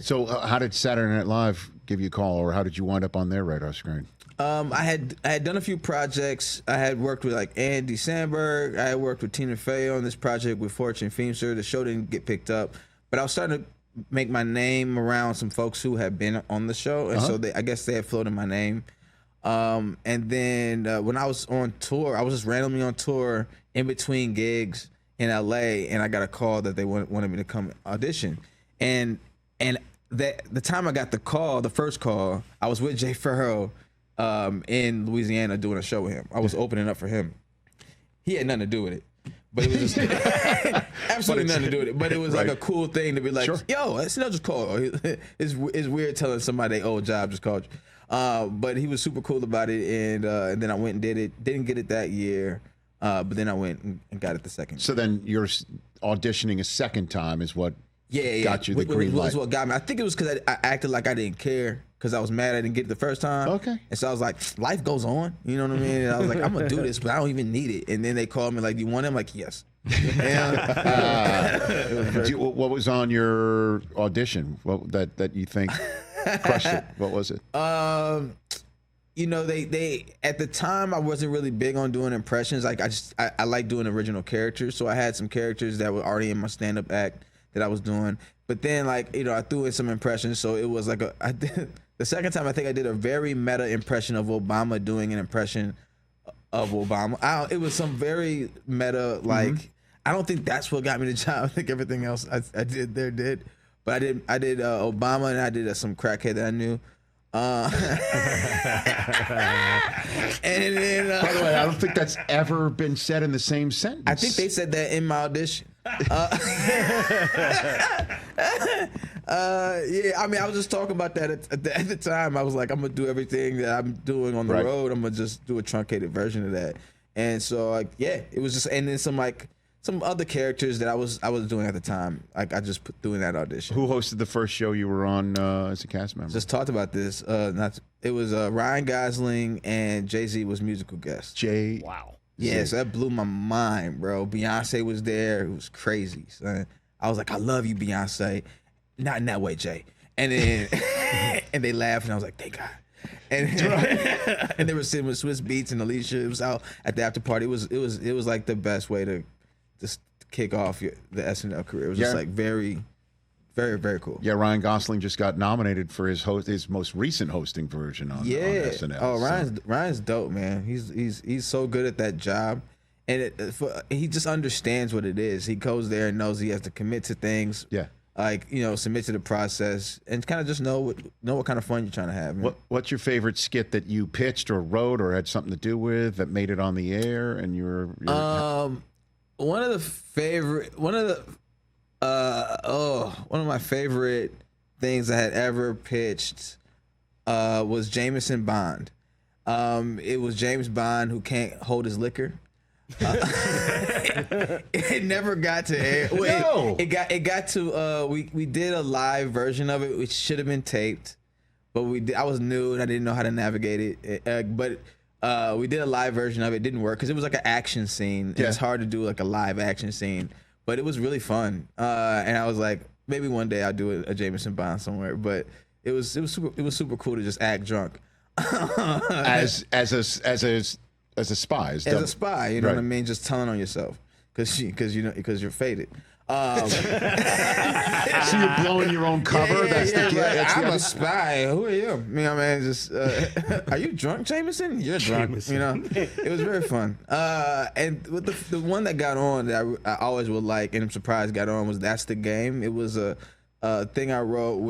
So how did Saturday Night Live give you a call, or how did you wind up on their radar screen? I had done a few projects. I had worked with like Andy Samberg. I had worked with Tina Fey on this project with Fortune Feimster. The show didn't get picked up, but I was starting to make my name around some folks who had been on the show, and so I guess they had floated my name. And then when I was on tour, I was just randomly on tour in between gigs in LA, and I got a call that they wanted me to come audition. And the time I got the call, the first call, I was with Jay Farrell in Louisiana doing a show with him. I was opening up for him. He had nothing to do with it, but it was just absolutely nothing to do with it. But it was like a cool thing to be like, yo, SNL just called. It's weird telling somebody their old job just called you. But he was super cool about it, and then I went and did it. Didn't get it that year, but then I went and got it the second year. So then you're auditioning a second time is what got you the green light. That's what got me. I think it was because I acted like I didn't care because I was mad I didn't get it the first time. Okay. And so I was like, life goes on. You know what I mean? And I was like, I'm going to do this, but I don't even need it. And then they called me like, do you want it? I'm like, yes. What was on your audition that you think crushed it? What was it? You know, they at the time I wasn't really big on doing impressions. Like I like doing original characters. So I had some characters that were already in my stand-up act that I was doing. But then, like, you know, I threw in some impressions. So it was like the second time I think I did a very meta impression of Obama doing an impression of Obama. It was some very meta, like, I don't think that's what got me the job. I think everything else I did there did. But I did Obama, and I did some crackhead that I knew. And then, by the way, I don't think that's ever been said in the same sentence. I think they said that in my audition. Yeah, I mean, I was just talking about that at the time. I was like, I'm gonna do everything that I'm doing on the road. I'm gonna just do a truncated version of that. And so, like, yeah, it was just, and then some other characters that I was doing at the time. Like, I just threw in that audition. Who hosted the first show you were on as a cast member? Just talked about this. It was Ryan Gosling and Jay-Z was musical guests. Wow. Yeah, so that blew my mind, bro. Beyonce was there. It was crazy, son. I was like, I love you, Beyonce. Not in that way, Jay. And then and they laughed, and I was like, thank God. And and they were sitting with Swiss Beats and Alicia. It was out at the after party. It was like the best way to just kick off the SNL career. It was just like very, very, very cool. Yeah, Ryan Gosling just got nominated for his most recent hosting version on SNL. Oh, Ryan's dope, man. He's so good at that job, and he just understands what it is. He goes there and knows he has to commit to things. Yeah. Like, you know, submit to the process and kind of just know what kind of fun you're trying to have. Man. What's your favorite skit that you pitched or wrote or had something to do with that made it on the air and you're one of my favorite things I had ever pitched was Jameson Bond. It was James Bond who can't hold his liquor. It never got to air. No. It got to we did a live version of it, which should have been taped, but I was new and I didn't know how to navigate it. But we did a live version of it. It didn't work because it was like an action scene. Yeah. It's hard to do like a live action scene, but it was really fun. And I was like, maybe one day I'll do a Jameson Bond somewhere. But it was super cool to just act drunk. as a spy. As a spy, you know what I mean? Just telling on yourself because you're faded. So you're blowing your own cover. I'm a spy. Who are you? You know, man. Just are you drunk, Jameson? You're drunk. Jameson. You know, it was very fun. And with the one that got on that I always would like, and I'm surprised got on was That's the Game. It was a thing I wrote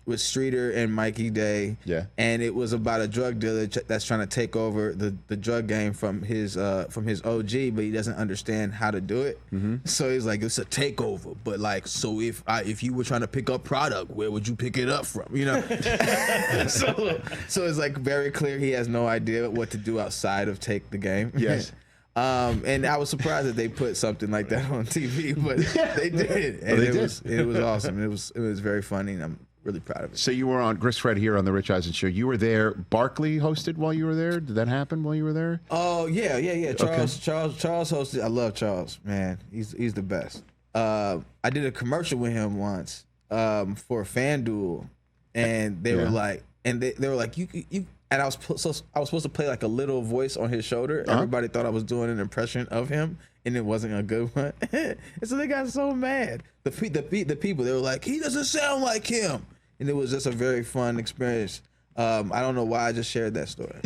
with Streeter and Mikey Day. Yeah. And it was about a drug dealer that's trying to take over the drug game from his OG, but he doesn't understand how to do it. Mm-hmm. So he's like, it's a takeover, but like, so if you were trying to pick up product, where would you pick it up from? You know? so it's like very clear he has no idea what to do outside of take the game. Yes. And I was surprised that they put something like that on TV, but they did. And it was awesome. It was very funny, and I'm really proud of it. So you were on Chris Fred here on the Rich Eisen Show. You were there. Barkley hosted while you were there. Did that happen while you were there? Oh yeah. Charles hosted. I love Charles, man. He's the best. I did a commercial with him once. for FanDuel, and they were like, they were like, you. And I was supposed to play like a little voice on his shoulder. Everybody thought I was doing an impression of him, and it wasn't a good one. And so they got so mad. The people, they were like, he doesn't sound like him, and it was just a very fun experience. I don't know why I just shared that story.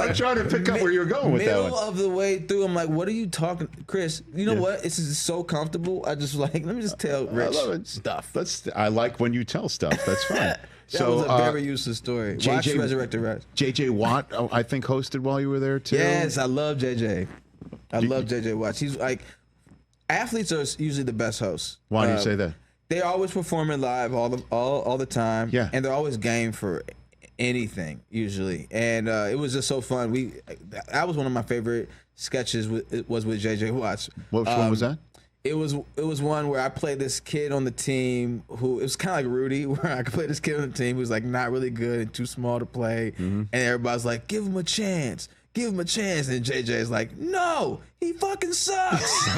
I'm trying to pick up where you're going with that one. Middle of the way through, I'm like, what are you talking, Chris? You know what? This is so comfortable. I just like, let me just tell Rich stuff. I like when you tell stuff. That's fine. That was a very useless story. Watch Resurrected Rats. JJ Watt, I think, hosted while you were there too. Yes, I love JJ. I love JJ Watt. He's like, athletes are usually the best hosts. Why do you say that? They're always performing live all the time. Yeah. And they're always game for anything usually. And it was just so fun. That was one of my favorite sketches. Was with JJ Watt. Which one was that? It was one where I played this kid on the team who, it was kind of like Rudy, where I could play this kid on the team who was like not really good and too small to play, and everybody's like, give him a chance. Give him a chance. And JJ's like, no, he fucking sucks.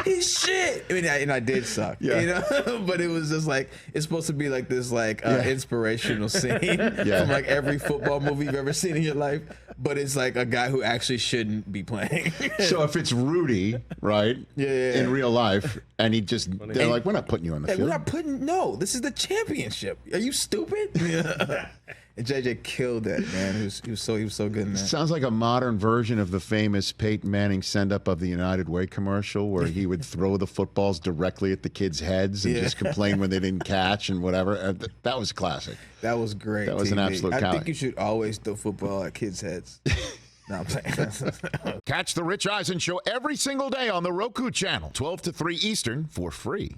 He's shit. I mean, and I did suck, you know? But it was just like, it's supposed to be like this inspirational scene from like every football movie you've ever seen in your life. But it's like a guy who actually shouldn't be playing. So if it's Rudy, right, in real life, and they're like, we're not putting you on the field. We're not no, this is the championship. Are you stupid? And JJ killed that, man. He was so good in that. Sounds like a modern version of the famous Peyton Manning send-up of the United Way commercial, where he would throw the footballs directly at the kids' heads and just complain when they didn't catch and whatever. That was classic. That was great. That was an absolute. I think you should always throw football at kids' heads. No, I'm saying. Catch the Rich Eisen Show every single day on the Roku channel, 12 to 3 Eastern, for free.